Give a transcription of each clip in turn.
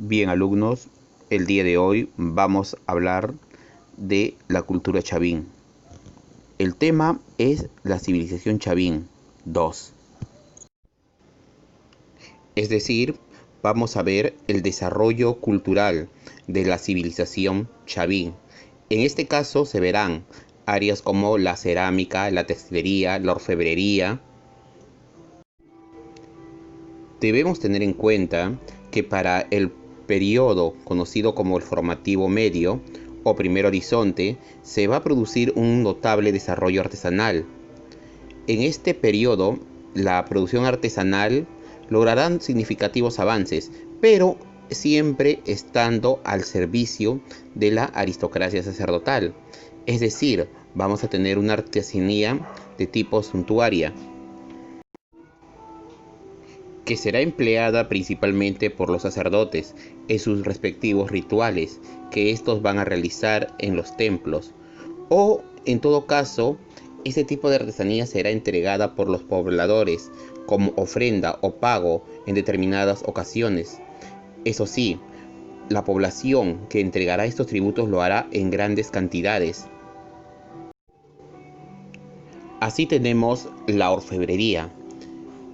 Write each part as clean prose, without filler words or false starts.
Bien, alumnos, el día de hoy vamos a hablar de la cultura chavín. El tema es la civilización chavín 2. Es decir, vamos a ver el desarrollo cultural de la civilización chavín. En este caso se verán áreas como la cerámica, la textilería, la orfebrería. Debemos tener en cuenta que para el periodo conocido como el formativo medio o primer horizonte se va a producir un notable desarrollo artesanal. En este periodo la producción artesanal logrará significativos avances, pero siempre estando al servicio de la aristocracia sacerdotal. Es decir, vamos a tener una artesanía de tipo suntuaria, que será empleada principalmente por los sacerdotes en sus respectivos rituales que estos van a realizar en los templos, o en todo caso este tipo de artesanía será entregada por los pobladores como ofrenda o pago en determinadas ocasiones. Eso sí, la población que entregará estos tributos lo hará en grandes cantidades. Así tenemos la orfebrería,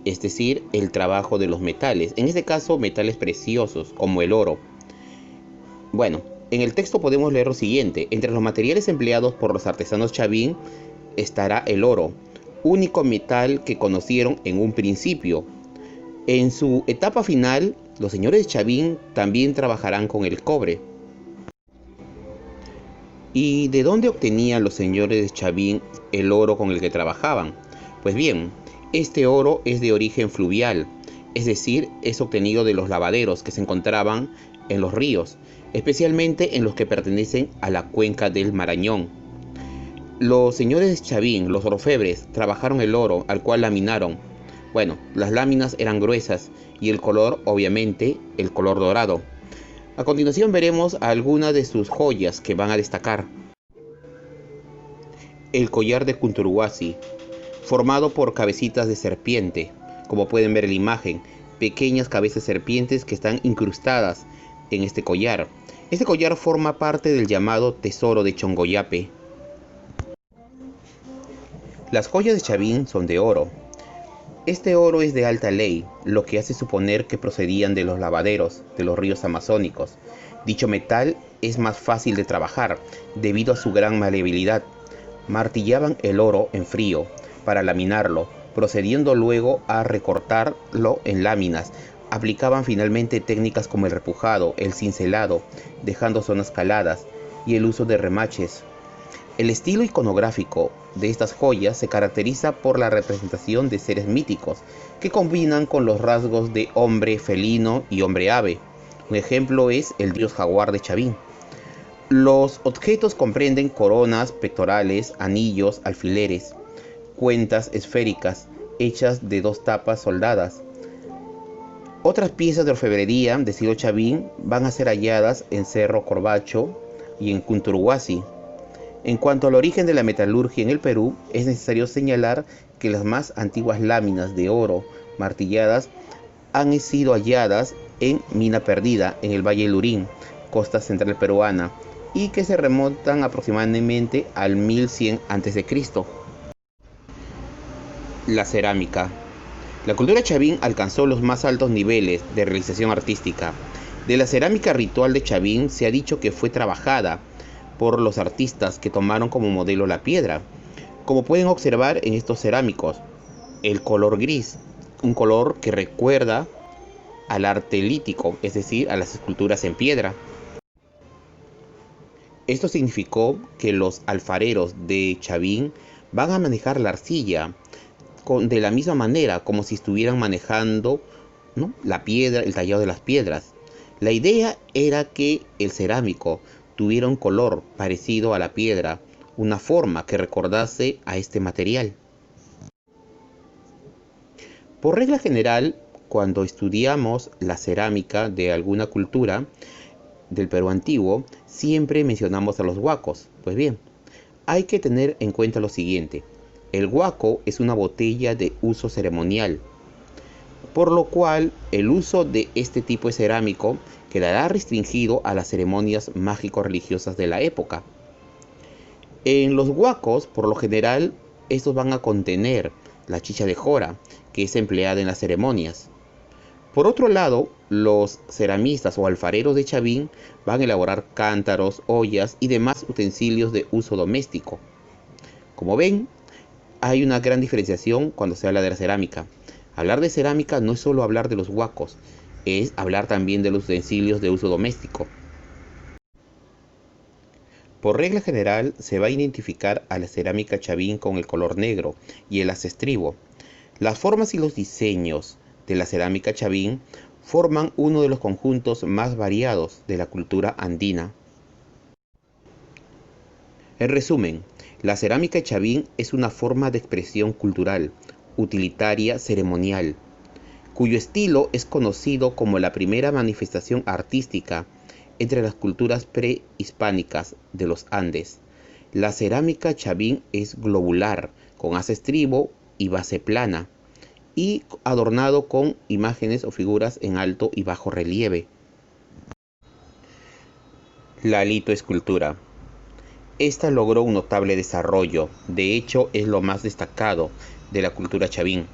es decir, el trabajo de los metales, en este caso metales preciosos como el oro. Bueno, en el texto podemos leer lo siguiente: entre los materiales empleados por los artesanos chavín estará el oro, único metal que conocieron en un principio. En su etapa final, los señores de chavín también trabajarán con el cobre. ¿Y de dónde obtenían los señores de chavín el oro con el que trabajaban? Pues bien, este oro es de origen fluvial, es decir, es obtenido de los lavaderos que se encontraban en los ríos, especialmente en los que pertenecen a la cuenca del Marañón. Los señores de chavín, los orfebres, trabajaron el oro, al cual laminaron. Bueno, las láminas eran gruesas y el color, obviamente, el color dorado. A continuación veremos algunas de sus joyas que van a destacar. El collar de Cunturhuasi, formado por cabecitas de serpiente, como pueden ver en la imagen, pequeñas cabezas de serpientes que están incrustadas en este collar. Este collar forma parte del llamado tesoro de Chongoyape. Las joyas de chavín son de oro. Este oro es de alta ley, lo que hace suponer que procedían de los lavaderos de los ríos amazónicos. Dicho metal es más fácil de trabajar debido a su gran maleabilidad. Martillaban el oro en frío para laminarlo, procediendo luego a recortarlo en láminas. Aplicaban finalmente técnicas como el repujado, el cincelado, dejando zonas caladas, y el uso de remaches. El estilo iconográfico de estas joyas se caracteriza por la representación de seres míticos que combinan con los rasgos de hombre felino y hombre ave. Un ejemplo es el dios jaguar de Chavín. Los objetos comprenden coronas, pectorales, anillos, alfileres, cuentas esféricas hechas de dos tapas soldadas. Otras piezas de orfebrería de estilo Chavín van a ser halladas en Cerro Corbacho y en Cunturhuasi. En cuanto al origen de la metalurgia en el Perú, es necesario señalar que las más antiguas láminas de oro martilladas han sido halladas en Mina Perdida, en el Valle Lurín, costa central peruana, y que se remontan aproximadamente al 1100 a.C. La cerámica. La cultura chavín alcanzó los más altos niveles de realización artística. De la cerámica ritual de Chavín se ha dicho que fue trabajada por los artistas que tomaron como modelo la piedra. Como pueden observar en estos cerámicos, el color gris, un color que recuerda al arte lítico, es decir, a las esculturas en piedra. Esto significó que los alfareros de Chavín van a manejar la arcilla de la misma manera como si estuvieran manejando, ¿no?, la piedra, el tallado de las piedras. La idea era que el cerámico tuviera un color parecido a la piedra, una forma que recordase a este material. Por regla general, cuando estudiamos la cerámica de alguna cultura del Perú antiguo, siempre mencionamos a los huacos. Pues bien, hay que tener en cuenta lo siguiente: el huaco es una botella de uso ceremonial, por lo cual el uso de este tipo de cerámico quedará restringido a las ceremonias mágico-religiosas de la época. En los huacos, por lo general, estos van a contener la chicha de jora, que es empleada en las ceremonias. Por otro lado, los ceramistas o alfareros de Chavín van a elaborar cántaros, ollas y demás utensilios de uso doméstico. Como ven, hay una gran diferenciación cuando se habla de la cerámica. Hablar de cerámica no es solo hablar de los huacos, es hablar también de los utensilios de uso doméstico. Por regla general, se va a identificar a la cerámica Chavín con el color negro y el asestribo. Las formas y los diseños de la cerámica Chavín forman uno de los conjuntos más variados de la cultura andina. En resumen, la cerámica Chavín es una forma de expresión cultural, utilitaria, ceremonial, cuyo estilo es conocido como la primera manifestación artística entre las culturas prehispánicas de los Andes. La cerámica Chavín es globular, con haz estribo y base plana, y adornado con imágenes o figuras en alto y bajo relieve. La litoescultura. Esta logró un notable desarrollo, de hecho es lo más destacado de la cultura Chavín.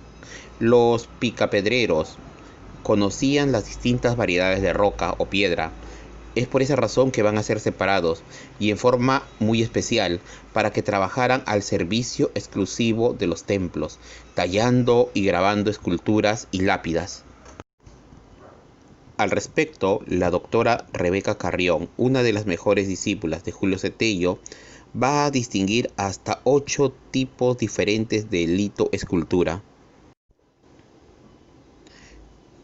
Los picapedreros conocían las distintas variedades de roca o piedra. Es por esa razón que van a ser separados y en forma muy especial para que trabajaran al servicio exclusivo de los templos, tallando y grabando esculturas y lápidas. Al respecto, la doctora Rebeca Carrión, una de las mejores discípulas de Julio Cetello, va a distinguir hasta 8 tipos diferentes de litoescultura.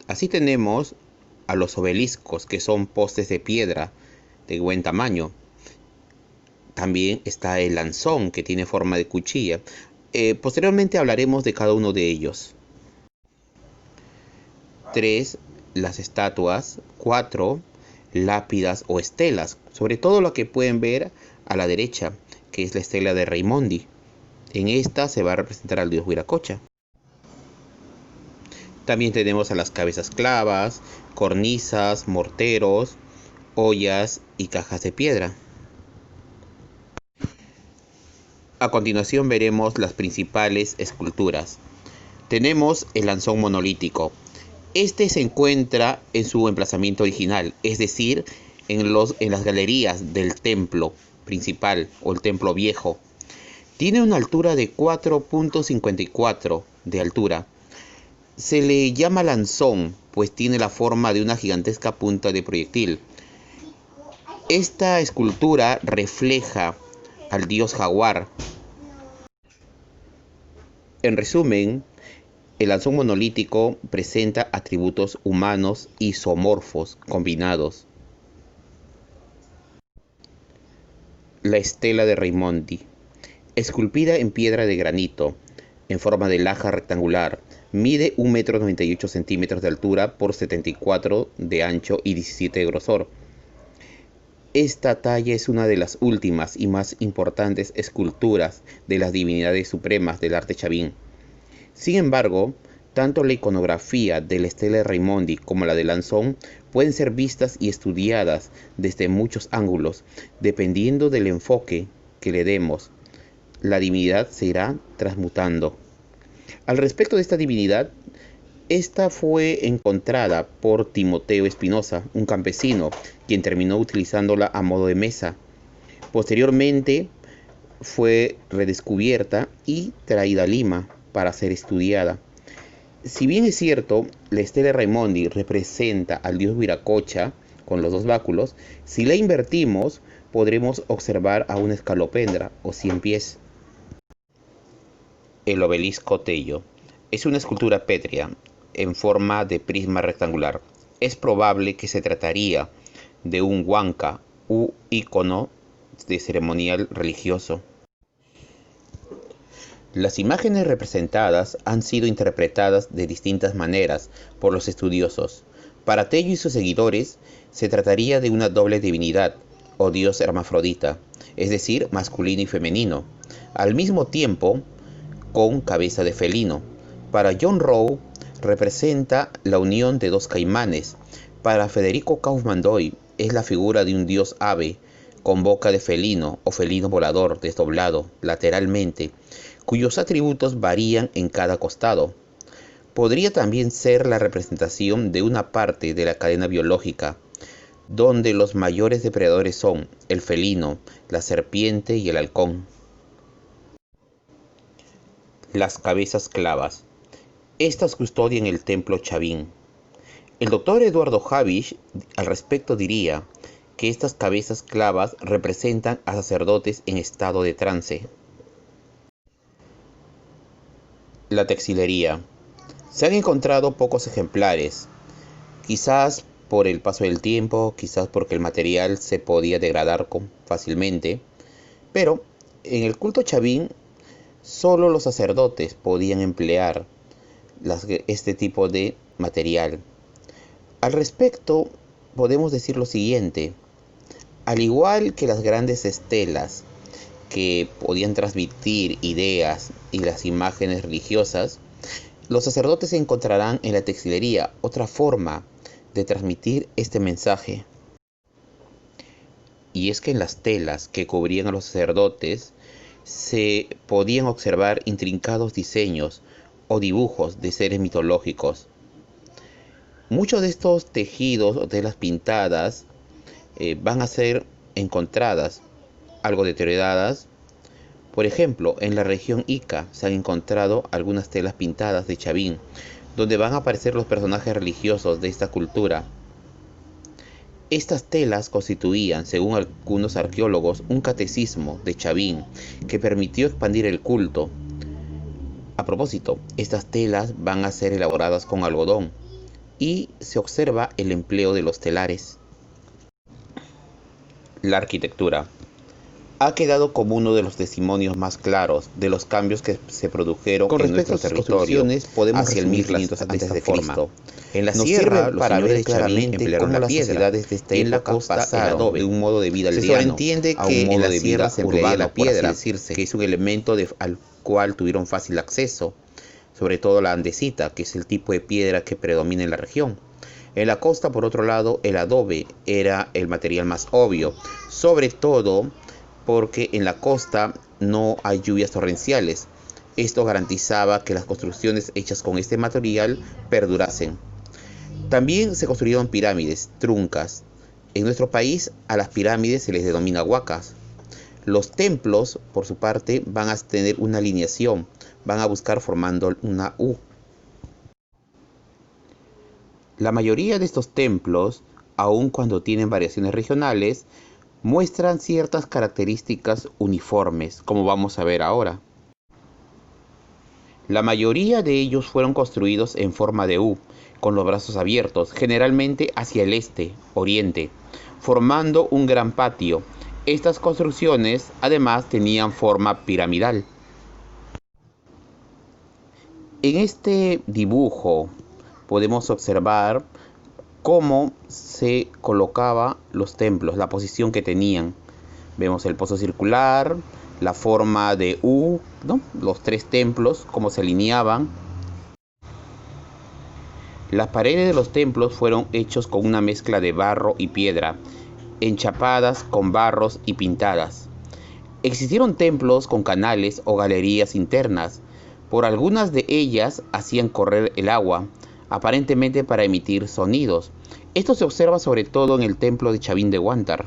Así tenemos a los obeliscos, que son postes de piedra de buen tamaño. También está el lanzón, que tiene forma de cuchilla. Posteriormente hablaremos de cada uno de ellos. 3. Las estatuas. 4. Lápidas o estelas, sobre todo lo que pueden ver a la derecha, que es la estela de Raimondi. En esta se va a representar al dios Huiracocha. También tenemos a las cabezas clavas, cornisas, morteros, ollas y cajas de piedra. A continuación veremos las principales esculturas. Tenemos el lanzón monolítico. Este se encuentra en su emplazamiento original, es decir, en las galerías del templo principal o el templo viejo. Tiene una altura de 4.54 de altura. Se le llama lanzón, pues tiene la forma de una gigantesca punta de proyectil. Esta escultura refleja al dios jaguar. En resumen, el lanzón monolítico presenta atributos humanos y zoomorfos combinados. La estela de Raimondi, esculpida en piedra de granito, en forma de laja rectangular, mide 1,98 m de altura por 74 de ancho y 17 de grosor. Esta talla es una de las últimas y más importantes esculturas de las divinidades supremas del arte Chavín. Sin embargo, tanto la iconografía de la estela de Raimondi como la de Lanzón pueden ser vistas y estudiadas desde muchos ángulos, dependiendo del enfoque que le demos. La divinidad se irá transmutando. Al respecto de esta divinidad, esta fue encontrada por Timoteo Espinosa, un campesino, quien terminó utilizándola a modo de mesa. Posteriormente fue redescubierta y traída a Lima para ser estudiada. Si bien es cierto, la estela de Raimondi representa al dios Viracocha con los dos báculos, si la invertimos podremos observar a una escalopendra o 100 pies. El obelisco Tello es una escultura pétrea en forma de prisma rectangular. Es probable que se trataría de un huanca u ícono de ceremonial religioso. Las imágenes representadas han sido interpretadas de distintas maneras por los estudiosos. Para Tello y sus seguidores, se trataría de una doble divinidad o dios hermafrodita, es decir, masculino y femenino, al mismo tiempo con cabeza de felino. Para John Rowe, representa la unión de dos caimanes. Para Federico Kaufmann-Doy es la figura de un dios ave con boca de felino o felino volador desdoblado lateralmente, cuyos atributos varían en cada costado. Podría también ser la representación de una parte de la cadena biológica, donde los mayores depredadores son el felino, la serpiente y el halcón. Las cabezas clavas. Estas custodian el templo Chavín. El doctor Eduardo Habish al respecto diría que estas cabezas clavas representan a sacerdotes en estado de trance. La textilería. Se han encontrado pocos ejemplares, quizás por el paso del tiempo, quizás porque el material se podía degradar fácilmente, pero en el culto Chavín solo los sacerdotes podían emplear este tipo de material. Al respecto, podemos decir lo siguiente: al igual que las grandes estelas que podían transmitir ideas y las imágenes religiosas, los sacerdotes encontrarán en la textilería otra forma de transmitir este mensaje. Y es que en las telas que cubrían a los sacerdotes se podían observar intrincados diseños o dibujos de seres mitológicos. Muchos de estos tejidos o telas pintadas van a ser encontradas algo deterioradas. Por ejemplo, en la región Ica se han encontrado algunas telas pintadas de Chavín, donde van a aparecer los personajes religiosos de esta cultura. Estas telas constituían, según algunos arqueólogos, un catecismo de Chavín que permitió expandir el culto. A propósito, estas telas van a ser elaboradas con algodón y se observa el empleo de los telares. La arquitectura ha quedado como uno de los testimonios más claros de los cambios que se produjeron en nuestro territorio hacia el 1500 a.C. En la sierra, para ver claramente cómo las sociedades de esta época pasaron de un modo de vida aldeano. Se entiende que en la sierra se empleaba la piedra, que es un elemento al cual tuvieron fácil acceso, sobre todo la andesita, que es el tipo de piedra que predomina en la región. En la costa, por otro lado, el adobe era el material más obvio, sobre todo porque en la costa no hay lluvias torrenciales. Esto garantizaba que las construcciones hechas con este material perdurasen. También se construyeron pirámides truncas. En nuestro país a las pirámides se les denomina huacas. Los templos, por su parte, van a tener una alineación, van a buscar formando una U. La mayoría de estos templos, aun cuando tienen variaciones regionales, muestran ciertas características uniformes, como vamos a ver ahora. La mayoría de ellos fueron construidos en forma de U, con los brazos abiertos, generalmente hacia el este, oriente, formando un gran patio. Estas construcciones, además, tenían forma piramidal. En este dibujo podemos observar cómo se colocaba los templos, la posición que tenían. Vemos el pozo circular, la forma de U, ¿no? Los tres templos, cómo se alineaban. Las paredes de los templos fueron hechos con una mezcla de barro y piedra, enchapadas con barros y pintadas. Existieron templos con canales o galerías internas. Por algunas de ellas hacían correr el agua, aparentemente para emitir sonidos. Esto se observa sobre todo en el templo de Chavín de Huántar.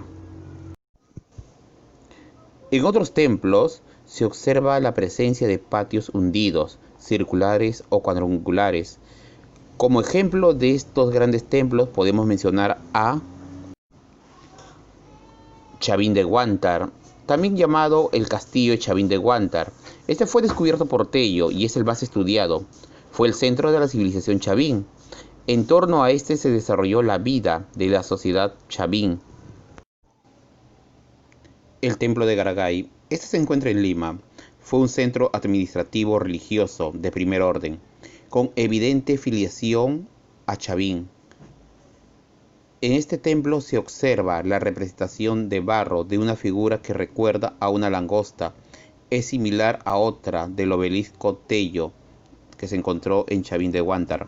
En otros templos se observa la presencia de patios hundidos, circulares o cuadrangulares. Como ejemplo de estos grandes templos podemos mencionar a Chavín de Huántar, también llamado el Castillo de Chavín de Huántar. Este fue descubierto por Tello y es el más estudiado. Fue el centro de la civilización Chavín. En torno a este se desarrolló la vida de la sociedad Chavín. El templo de Garagay. Este se encuentra en Lima. Fue un centro administrativo religioso de primer orden, con evidente filiación a Chavín. En este templo se observa la representación de barro de una figura que recuerda a una langosta. Es similar a otra del obelisco Tello que se encontró en Chavín de Huántar.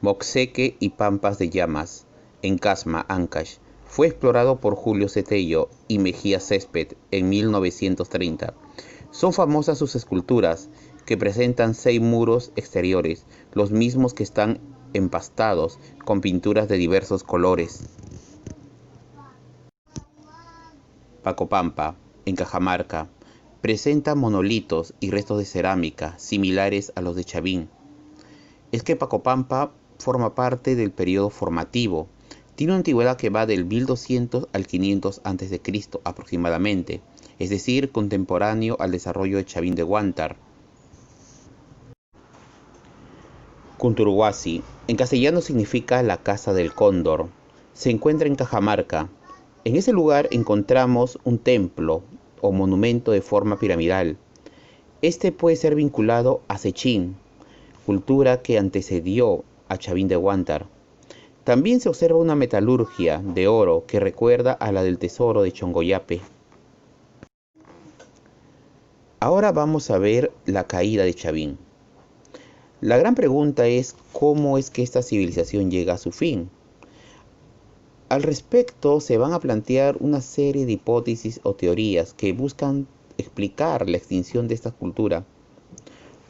Moxeque y Pampas de Llamas, en Casma, Ancash. Fue explorado por Julio Cetello y Mejía Césped en 1930. Son famosas sus esculturas, que presentan 6 muros exteriores, los mismos que están empastados con pinturas de diversos colores. Pacopampa, en Cajamarca, presenta monolitos y restos de cerámica similares a los de Chavín. Es que Pacopampa forma parte del periodo formativo. Tiene una antigüedad que va del 1200 al 500 a.C. aproximadamente, es decir, contemporáneo al desarrollo de Chavín de Huántar. Cunturhuasi, en castellano significa la casa del cóndor. Se encuentra en Cajamarca. En ese lugar encontramos un templo o monumento de forma piramidal. Este puede ser vinculado a Sechín, cultura que antecedió a Chavín de Huántar. También se observa una metalurgia de oro que recuerda a la del tesoro de Chongoyape. Ahora vamos a ver la caída de Chavín. La gran pregunta es cómo es que esta civilización llega a su fin. Al respecto, se van a plantear una serie de hipótesis o teorías que buscan explicar la extinción de esta cultura.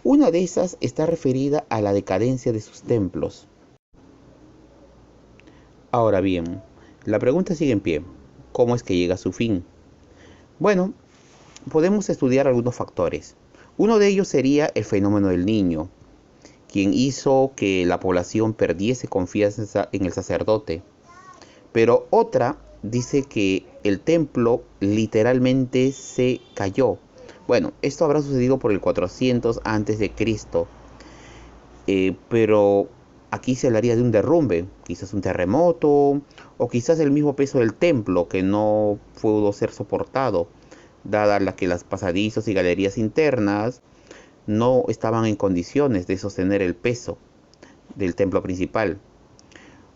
Una de esas está referida a la decadencia de sus templos. Ahora bien, la pregunta sigue en pie. ¿Cómo es que llega a su fin? Bueno, podemos estudiar algunos factores. Uno de ellos sería el fenómeno del Niño, quien hizo que la población perdiese confianza en el sacerdote. Pero otra dice que el templo literalmente se cayó. Bueno, esto habrá sucedido por el 400 a.C., pero aquí se hablaría de un derrumbe, quizás un terremoto, o quizás el mismo peso del templo que no pudo ser soportado, dada la que las pasadizos y galerías internas no estaban en condiciones de sostener el peso del templo principal.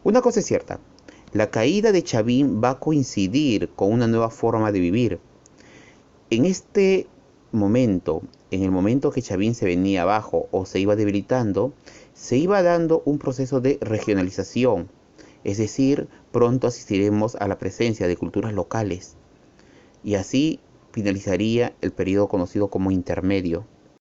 Una cosa es cierta, la caída de Chavín va a coincidir con una nueva forma de vivir. En este momento, en el momento que Chavín se venía abajo o se iba debilitando, se iba dando un proceso de regionalización, es decir, pronto asistiremos a la presencia de culturas locales, y así finalizaría el periodo conocido como intermedio.